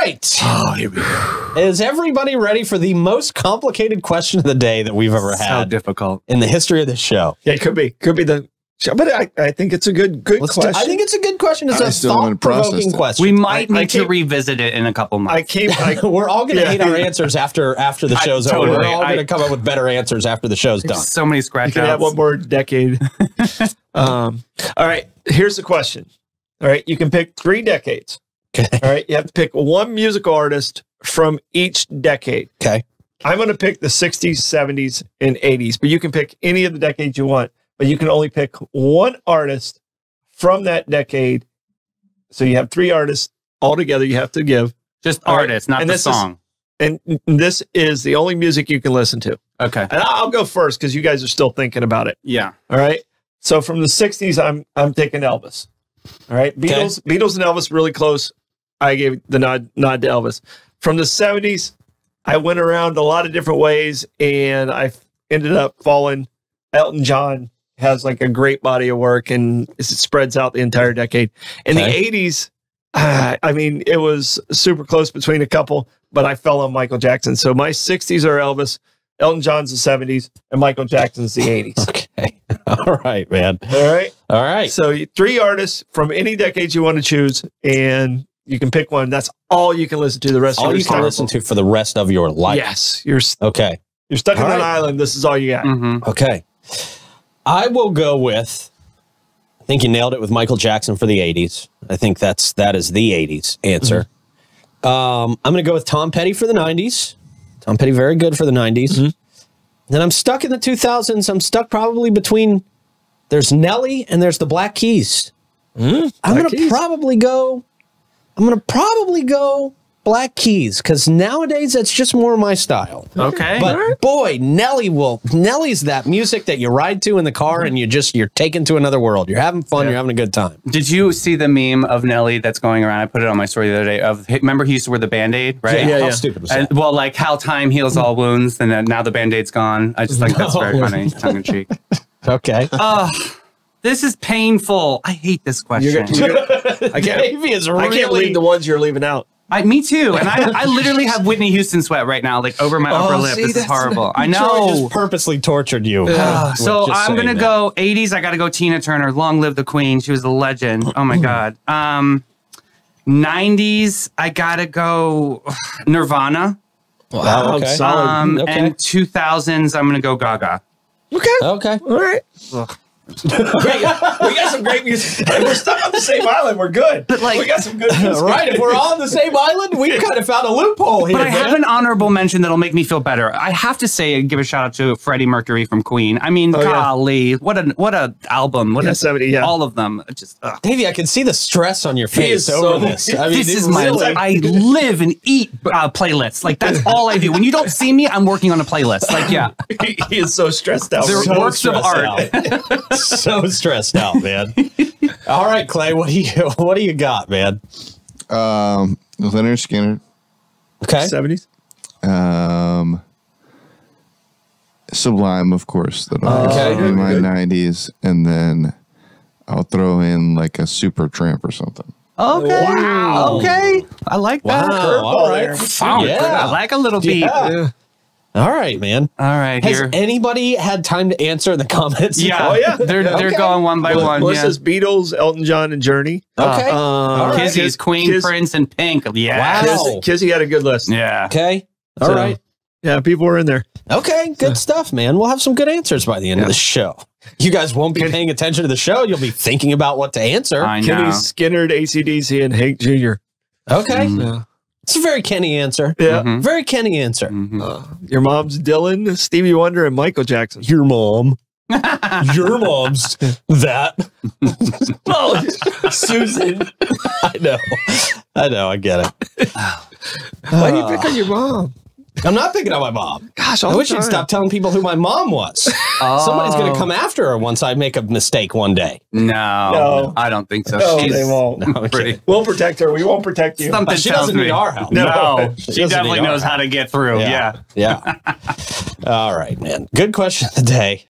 right. Oh, here we go. Is everybody ready for the most complicated question of the day that we've ever had? So difficult. In the history of this show. Yeah, it could be the show, but I think it's a good question. I think it's a good question. It's I a still haven't processed thought-provoking it. question. We might need to revisit it in a couple months. We're all going to hate our answers after the show's over. Totally. We're all going to come up with better answers after the show's done. So many scratch You can have one more decade. All right, here's the question. All right, you can pick 3 decades. Okay. All right, you have to pick one musical artist from each decade. Okay. I'm going to pick the 60s, 70s, and 80s, but you can pick any of the decades you want, but you can only pick one artist from that decade. So you have 3 artists altogether you have to give. Just artists, not the song. And this is the only music you can listen to. Okay. And I'll go first because you guys are still thinking about it. Yeah. All right. So from the 60s, I'm taking Elvis. All right. Beatles and Elvis really close. I gave the nod to Elvis. From the 70s, I went around a lot of different ways and I ended up falling. Elton John has like a great body of work and it spreads out the entire decade. In the 80s, I mean, it was super close between a couple, but I fell on Michael Jackson. So my 60s are Elvis, Elton John's the 70s, and Michael Jackson's the 80s. Okay. All right, man. All right. All right. So 3 artists from any decade you want to choose, and you can pick one. That's all you can listen to the rest of your life. All you can listen to for the rest of your life. Yes. You're stuck on an island. This is all you got. Okay. I will go with, I think you nailed it with Michael Jackson for the 80s. I think that is the 80s answer. I'm going to go with Tom Petty for the 90s. Tom Petty, very good for the 90s. Then I'm stuck in the 2000s. I'm stuck probably between, there's Nelly and there's the Black Keys. I'm going to probably go Black Keys, because nowadays that's just more my style. Okay. But boy, Nelly's that music that you ride to in the car and you're taken to another world. You're having fun, you're having a good time. Did you see the meme of Nelly that's going around? I put it on my story the other day of, remember he used to wear the Band-Aid, right? Yeah. How stupid was that? And, well, like how time heals all wounds, and then now the Band-Aid's gone. I just think that's very funny, tongue in cheek. Okay. This is painful. I hate this question. I can't believe the ones you're leaving out. Me too. And I literally have Whitney Houston sweat right now, like over my upper lip. This is horrible. I know. Troy just purposely tortured you. So I'm going to go 80s. I got to go Tina Turner. Long live the Queen. She was a legend. Oh my God. 90s. I got to go Nirvana. Wow. Okay. And 2000s. I'm going to go Gaga. Okay. All right. Great. We got some great music. We're stuck on the same island. We're good. But like, we got some good music. Right. If we're all on the same island, we've kind of found a loophole here. But I have an honorable mention that'll make me feel better. I have to say, give a shout out to Freddie Mercury from Queen. I mean, golly, what a album. What a 70, all of them. Just Davey, I can see the stress on your face over this. I mean, this is my I live and eat playlists. Like that's all I do. When you don't see me, I'm working on a playlist. Like he is so stressed out. They're works of art. So stressed out, man. All right, Clay, what do you got, man? Leonard Skinner. Okay. 70s. Sublime, of course. That'll be my 90s, and then I'll throw in like a Super Tramp or something. Okay. Wow. Okay. I like that. Wow. All right. I like a little beat. Yeah. All right, man. All right. Has anybody had time to answer in the comments? Yeah. Oh, yeah. They're going one by one. What's this? Beatles, Elton John, and Journey. Okay. Kizzy's Queen, Prince, and Pink. Yeah. Wow. Kizzy had a good list. Yeah. Okay. All right. Yeah, people were in there. Okay. Good stuff, man. We'll have some good answers by the end of the show. You guys won't be paying attention to the show. You'll be thinking about what to answer. I know. Kenny Skinner, AC/DC, and Hank Jr. Okay. Yeah. It's a very Kenny answer. Yeah. Very Kenny answer. Your mom's Dylan, Stevie Wonder, and Michael Jackson. Your mom. Your mom's that. Oh, Susan. I know. I get it. Why do you pick on your mom? I'm not picking on my mom. Gosh, I wish you'd stop telling people who my mom was. Somebody's going to come after her once I make a mistake one day. No, I don't think so. No, they won't. No, we'll protect her. We won't protect you. Something she tells doesn't me. need our help. No, she definitely knows how to get through. Yeah. All right, man. Good question of the day.